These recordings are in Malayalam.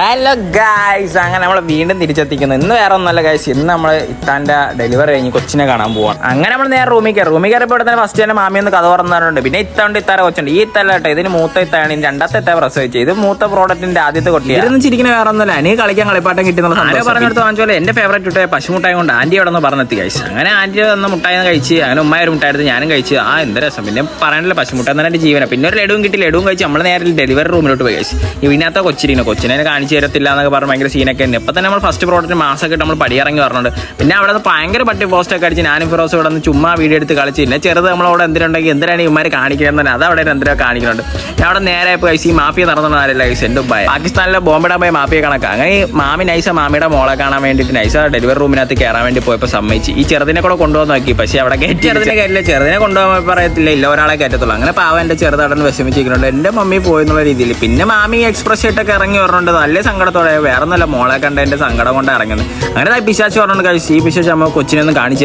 ഹലോ ഗായ്സ്, അങ്ങനെ നമ്മൾ വീണ്ടും തിരിച്ചെത്തിക്കുന്നു. ഇന്ന് വേറെ ഒന്നല്ല ഗായ്സ്, ഇന്ന് നമ്മൾ ഇത്താൻ്റെ ഡെലിവറി കഴിഞ്ഞ് കൊച്ചിനെ കാണാൻ പോവാണ്. അങ്ങനെ നമ്മൾ നേരെ റൂമിൽ കയറിപ്പോൾ ഇവിടെ തന്നെ ഫസ്റ്റ് തന്നെ മാമിയൊന്ന് കഥ പറഞ്ഞിട്ടുണ്ട്. പിന്നെ ഇത്താണ്ട് ഇത്താരെ കൊച്ചുണ്ട്. ഈ ഇത്തല്ല കേട്ടോ, ഇതിന് മൂത്ത ഇത്താണ്, രണ്ടാമത്തെ ഇത്ത പ്രസവിച്ചു. ഇത് മൂത്ത പ്രോഡക്റ്റിന്റെ ആദ്യത്തെ കൊട്ടി. ഇതൊന്നും ചിരിക്കുന്ന വേറെ ഒന്നല്ല, എനിക്ക് കളിക്കാൻ കളിപ്പാട്ടം കിട്ടുന്ന പറഞ്ഞെടുത്ത് വാങ്ങിച്ചോലെ എന്റെ ഫേവറേറ്റ് മുട്ടായ പശുമുട്ടായ കൊണ്ട് ആന്റി അവിടെ നിന്ന് പറഞ്ഞെത്തി കഴിച്ചു. അങ്ങനെ ആന്റി ഒന്ന് മുട്ടായി കഴിച്ച്, അങ്ങനെ ഉമ്മ ഒരു മുട്ടായി എടുത്ത് ഞാനും കഴിച്ച്. എന്ത് രസം. പിന്നെ പറയാനില്ല, പശുമുട്ടായി തന്നെ എന്റെ ജീവന. പിന്നെ ഒരു ലഡുവും കിട്ടി, ലഡുവും കഴിച്ച് നമ്മൾ നേരെ ഡെലിവറി റൂമിലോട്ട് പോയി കഴിച്ചു. ഇതിനകത്ത് കൊച്ചിനെ കാണിച്ചു തരത്തില്ല എന്നൊക്കെ പറഞ്ഞ് ഭയങ്കര സീനൊക്കെ ഉണ്ട്. ഇപ്പം തന്നെ നമ്മൾ ഫസ്റ്റ് പ്രോഡക്റ്റ് മാസമൊക്കെ നമ്മൾ പടിയിറങ്ങി പറഞ്ഞിട്ടുണ്ട്. പിന്നെ അവിടെ നിന്ന് ഭയങ്കര പട്ടി പോസ്റ്റൊക്കെ അടിച്ച് ഞാനും ഫിറോസും ഇവിടെ നിന്ന് ചുമ്മാ വീഡിയോ എടുത്ത് കളിച്ച്. പിന്നെ ചെറുത് നമ്മളവിടെ എന്തിനുണ്ടെങ്കിൽ എന്തിനാണ് ഇവന്മാർ കാണിക്കുന്നത് തന്നെ, അത് അവിടെ എന്തിനാ കാണിക്കുന്നുണ്ട്. ഞാൻ അവിടെ നേരെ ഇപ്പോൾ കഴിച്ച് ഈ മാഫിയ നടന്നതാരല്ല കഴിച്ച് എൻ്റെ ഉപ്പായ പാകിസ്ഥാനിലെ ബോംബിടാൻ പോയ മാഫിയ കണക്കാണ്. അങ്ങനെ ഈ മാമി നൈസ മാമിയുടെ മോളെ കാണാൻ വേണ്ടിയിട്ട് നൈസ ഡെലിവറി റൂമിനകത്ത് കയറാൻ വേണ്ടി പോയപ്പോൾ സമ്മതിച്ച്. ഈ ചെറുതിനെ കൂടെ കൊണ്ടുപോകാൻ നോക്കി, പക്ഷേ അവിടെ കയറ്റി ചെറുതിനെ കയറ്റില്ല. ചെറുതിനെ കൊണ്ടുപോകാൻ പറയത്തില്ല, ഇല്ല ഒരാളെ കയറ്റത്തുള്ളൂ. അങ്ങനെ പാവം എൻ്റെ ചെറുതാടന്ന് വിഷമിച്ചിരിക്കുന്നുണ്ട്. എൻ്റെ മമ്മി പോയെന്നുള്ള രീതിയിൽ. പിന്നെ മാമി എക്സ്പ്രസ് ആയിട്ടൊക്കെ ഇറങ്ങി പറഞ്ഞിട്ടുണ്ട് നല്ല സങ്കടത്തോടെ. വേറെ ഒന്നല്ല, മോളെ കണ്ട എൻ്റെ സങ്കടം കൊണ്ട് ഇറങ്ങുന്നത്. അങ്ങനെ പിശാച്ച് പറഞ്ഞുകൊണ്ട് കഴിച്ച്. ഈ പിശാച്ച് അമ്മ കൊച്ചിനൊന്നും കാണിച്ചു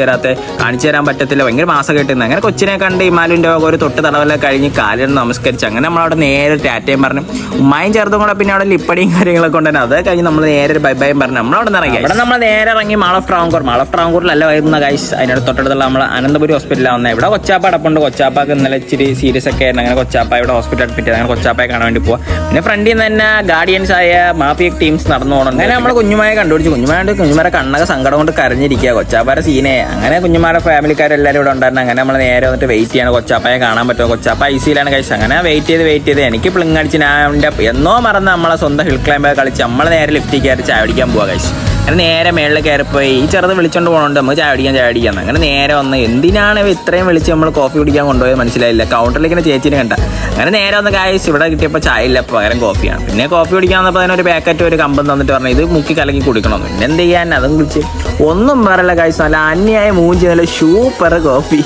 തരാൻ പറ്റത്തില്ല, ഭയങ്കര മാസം കിട്ടുന്നത്. അങ്ങനെ കൊച്ചിനെ കണ്ട് ഇമാലിൻ്റെ ഒരു തൊട്ട് തടവെല്ലാം കഴിഞ്ഞ് കാലിന് നമസ്കരിച്ച് അങ്ങനെ നമ്മളവിടെ നേരെ ടാറ്റയും പറഞ്ഞു ഉമ്മായും ചേർത്തും കൂടെ. പിന്നെ അവിടെ ലിപ്പടിയും കാര്യങ്ങളൊക്കെ ഉണ്ടെങ്കിൽ അത് കഴിഞ്ഞ് നമ്മൾ നേരെ ബൈ ബൈയും പറഞ്ഞു നമ്മളവിടെ നിന്ന് ഇറങ്ങി. അവിടെ നമ്മൾ നേരെ ഇറങ്ങി മാൾ ഓഫ് ട്രാവൻകൂറിലല്ല വരുന്ന ഗൈസ്. അതിനോട് തൊട്ടടുത്തുള്ള നമ്മൾ അനന്തപുരി ഹോസ്പിറ്റലാണ് വന്നത്. ഇവിടെ കൊച്ചാപ്പ അടപ്പുണ്ട്. കൊച്ചാപ്പാക്ക് ഇന്നലെ ഇച്ചിരി സീരിയസ് ഒക്കെ ആയിരുന്നു. അങ്ങനെ കൊച്ചാപ്പ ഇവിടെ ഹോസ്പിറ്റൽ അഡ്മിറ്റ് ചെയ്ത് അങ്ങനെ കൊച്ചാപ്പയെ കാണാൻ വേണ്ടി പോവാം. പിന്നെ ഫ്രണ്ടിൽ നിന്ന് തന്നെ ഗാർഡിയൻസ് ആയ മാഫിയ ടീംസ് നടന്നു പോകണം. അങ്ങനെ നമ്മൾ കുഞ്ഞുമായെ കണ്ടുപിടിച്ചു. കുഞ്ഞുമാരെ കണ്ണൊക്കെ സങ്കടം കൊണ്ട് കരഞ്ഞിരിക്കുക. കൊച്ചാപ്പാരെ സീനെ. അങ്ങനെ കുഞ്ഞുമാരെ ഫാമിലിക്കാരെല്ലാവരും ഇവിടെ ഉണ്ടായിരുന്നു. അങ്ങനെ നമ്മൾ നേരെ വന്നിട്ട് വെയിറ്റ് ചെയ്യണം കൊച്ചാപ്പയെ കാണാൻ പറ്റുമോ. കൊച്ചാപ്പ ഐസിയിലാണ് കഴിച്ചത്. അങ്ങനെ വെയിറ്റ് ചെയ്ത് എനിക്ക് പ്ലിങ്ങടിച്ച് ഞാൻ എന്നോ മറന്ന് നമ്മളെ സ്വന്തം ഹിൽ ക്ലൈംബ് കളിച്ച് നമ്മൾ നേരെ ലിഫ്റ്റിൽ കയറി ചായ പിടിക്കാൻ പോവാ കഴിച്ചു. അങ്ങനെ നേരെ മേളിൽ കയറിപ്പോയി. ഈ ചെറുത് വിളിച്ചോണ്ട് പോകണുണ്ട്, നമുക്ക് ചായ പിടിക്കാൻ. അങ്ങനെ നേരെ വന്ന് എന്തിനാണ് ഇത്രയും വിളിച്ച് നമ്മൾ കോഫി കുടിക്കാൻ കൊണ്ടുപോയത് മനസ്സിലായില്ല. കൗണ്ടറിലേക്ക് ചേച്ചിനെ കണ്ട. അങ്ങനെ നേരെ വന്ന് കായ്സ് ഇവിടെ കിട്ടിയപ്പോൾ ചായ ഇല്ല, പകരം കോഫിയാണ്. പിന്നെ കോഫി കുടിക്കാൻ വന്നപ്പോൾ അതിനൊരു പാക്കറ്റ് ഒരു കമ്പം തന്നിട്ട് പറഞ്ഞു ഇത് മുക്കി കലക്കി കുടിക്കണമെന്ന്. പിന്നെ എന്ത് ചെയ്യാൻ, അതും കുടിച്ച് ഒന്നും പറയില്ല കായ്സ്. നല്ല അന്യായ മൂഞ്ചി നല്ല സൂപ്പർ കോഫി.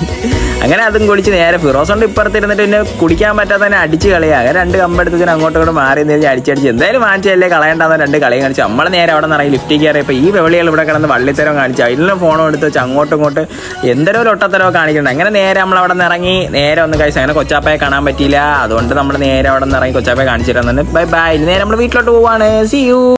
അങ്ങനെ അതും കുടിച്ച് നേരെ ഫിറോസ് കൊണ്ട് ഇപ്പുറത്തിരുന്നിട്ട് പിന്നെ കുടിക്കാൻ പറ്റാതെ തന്നെ അടിച്ച് കളിയാ. അങ്ങനെ രണ്ട് കമ്പെടുത്തതിന് അങ്ങോട്ടും മാറി അടിച്ചടിച്ച് എന്തായാലും വാങ്ങിച്ചല്ലേ കളയണ്ടാന്ന് രണ്ട് കളിയും കാണിച്ചു. നമ്മൾ നേരെ അവിടെ നിന്ന് ലിഫ്റ്റിൽ കയറിയപ്പോൾ ഈ വെളികൾ ഇവിടെ കിടന്ന് വള്ളിത്തരം കാണിച്ചു. അതിലും ഫോണും എടുത്ത് വെച്ച് അങ്ങോട്ടും എന്തരോ ഒട്ടത്തരോ കാണിക്കുന്നുണ്ട്. അങ്ങനെ നേരെ നമ്മൾ അവിടെ നിന്ന് ഇറങ്ങി നേരെ ഒന്ന് കഴിച്ചു. അങ്ങനെ കൊച്ചാപ്പയെ കാണാൻ പറ്റിയില്ല, അതുകൊണ്ട് നമ്മൾ നേരെ അവിടെ നിന്ന് ഇറങ്ങി കൊച്ചാപ്പയെ കാണിച്ചു തരാൻ തന്നെ. Bye bye. നേരെ നമ്മൾ വീട്ടിലോട്ട് പോവാണ്. See U.